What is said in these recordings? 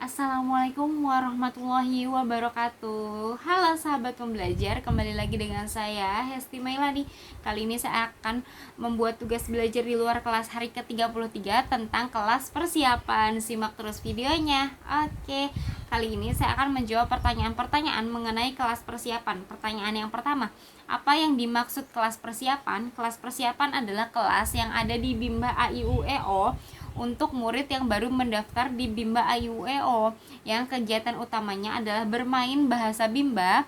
Assalamualaikum warahmatullahi wabarakatuh. Halo sahabat pembelajar, kembali lagi dengan saya Hesti Mailani. Kali ini saya akan membuat tugas belajar di luar kelas hari ke-33 tentang kelas persiapan. Simak terus videonya. Oke, kali ini saya akan menjawab pertanyaan-pertanyaan mengenai kelas persiapan. Pertanyaan yang pertama, apa yang dimaksud kelas persiapan? Kelas persiapan adalah kelas yang ada di Bimba AIUEO untuk murid yang baru mendaftar di Bimba AIUEO, yang kegiatan utamanya adalah bermain bahasa Bimba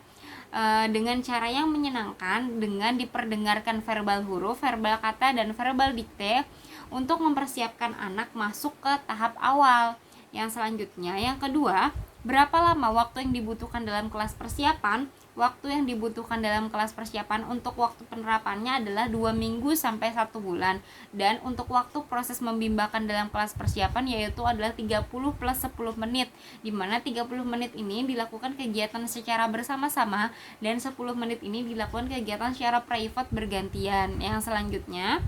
dengan cara yang menyenangkan, dengan diperdengarkan verbal huruf, verbal kata, dan verbal dikte untuk mempersiapkan anak masuk ke tahap awal. Yang selanjutnya, yang kedua, berapa lama waktu yang dibutuhkan dalam kelas persiapan? Waktu yang dibutuhkan dalam kelas persiapan untuk waktu penerapannya adalah 2 minggu sampai 1 bulan. Dan untuk waktu proses membimbakan dalam kelas persiapan yaitu adalah 30 plus 10 menit, dimana 30 menit ini dilakukan kegiatan secara bersama-sama dan 10 menit ini dilakukan kegiatan secara private bergantian. Yang selanjutnya,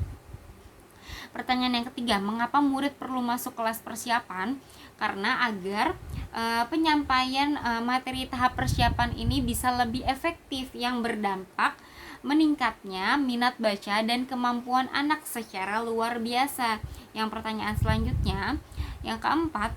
pertanyaan yang ketiga, mengapa murid perlu masuk kelas persiapan? Karena agar penyampaian materi tahap persiapan ini bisa lebih efektif, yang berdampak meningkatnya minat baca dan kemampuan anak secara luar biasa. Yang pertanyaan selanjutnya, yang keempat,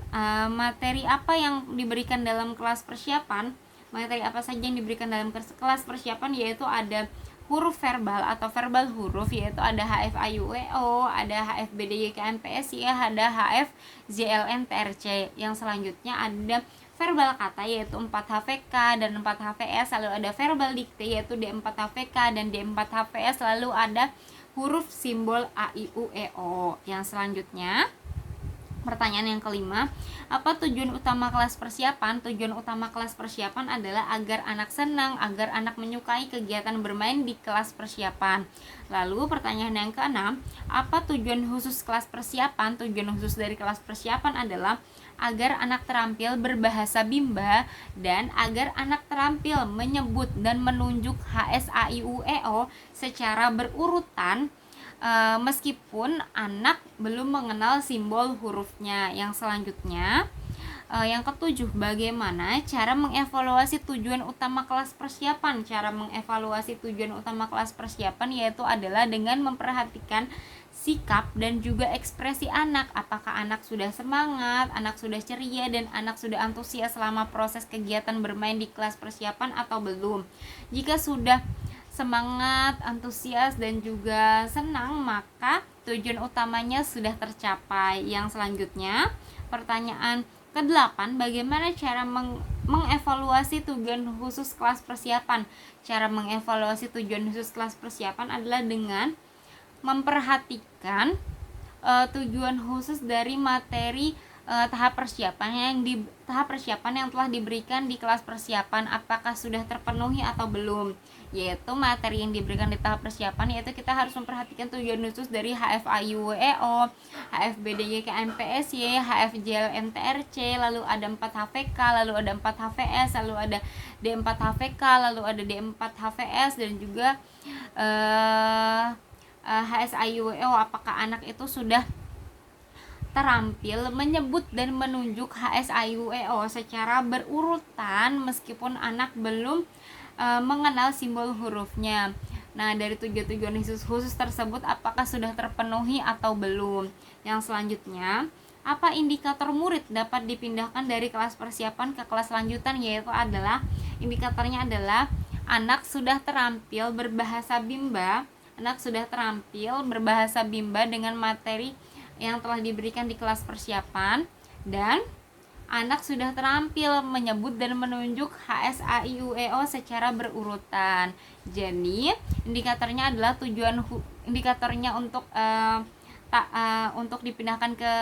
materi apa yang diberikan dalam kelas persiapan? Materi apa saja yang diberikan dalam kelas persiapan, yaitu ada huruf verbal atau verbal huruf, yaitu ada HFAIUEO, ada HFBDYKMPSY, ada HFZLNTRC. Yang selanjutnya ada verbal kata yaitu 4HVK dan 4HVS, lalu ada verbal dikte yaitu D4HVK dan D4HVS, lalu ada huruf simbol AIUEO. Yang selanjutnya, pertanyaan yang kelima, apa tujuan utama kelas persiapan? Tujuan utama kelas persiapan adalah agar anak senang, agar anak menyukai kegiatan bermain di kelas persiapan. Lalu pertanyaan yang keenam, apa tujuan khusus kelas persiapan? Tujuan khusus dari kelas persiapan adalah agar anak terampil berbahasa Bimba dan agar anak terampil menyebut dan menunjuk HSAIUEO secara berurutan, meskipun anak belum mengenal simbol hurufnya. Yang selanjutnya, yang ketujuh, bagaimana cara mengevaluasi tujuan utama kelas persiapan? Cara mengevaluasi tujuan utama kelas persiapan yaitu adalah dengan memperhatikan sikap dan juga ekspresi anak. Apakah anak sudah semangat, anak sudah ceria, dan anak sudah antusias selama proses kegiatan bermain di kelas persiapan atau belum? Jika sudah semangat, antusias, dan juga senang, maka tujuan utamanya sudah tercapai. Yang selanjutnya, pertanyaan ke-8, bagaimana cara mengevaluasi tujuan khusus kelas persiapan? Cara mengevaluasi tujuan khusus kelas persiapan adalah dengan memperhatikan tujuan khusus dari materi tahap persiapan yang telah diberikan di kelas persiapan, apakah sudah terpenuhi atau belum. Yaitu materi yang diberikan di tahap persiapan, yaitu kita harus memperhatikan tujuan khusus dari HFAIUEO, HFBDYKMPSY, HFJLNTRC, lalu ada 4HVK, lalu ada 4HVS, lalu ada D4HVK, lalu ada D4HVS, dan juga HSAIUEO, apakah anak itu sudah terampil menyebut dan menunjuk HSAIUEO secara berurutan meskipun anak belum mengenal simbol hurufnya. Nah, dari tujuan khusus tersebut apakah sudah terpenuhi atau belum? Yang selanjutnya, apa indikator murid dapat dipindahkan dari kelas persiapan ke kelas lanjutan? Yaitu adalah indikatornya adalah anak sudah terampil berbahasa Bimba, dengan materi yang telah diberikan di kelas persiapan, dan anak sudah terampil menyebut dan menunjuk HSAIUEO secara berurutan. Jadi indikatornya adalah untuk dipindahkan ke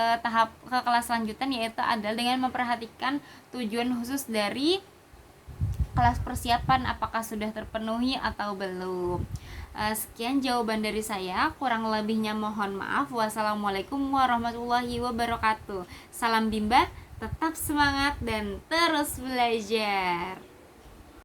kelas lanjutan, yaitu adalah dengan memperhatikan tujuan khusus dari kelas persiapan apakah sudah terpenuhi atau belum. Sekian jawaban dari saya, kurang lebihnya mohon maaf. Wassalamualaikum warahmatullahi wabarakatuh. Salam Bimba, tetap semangat dan terus belajar.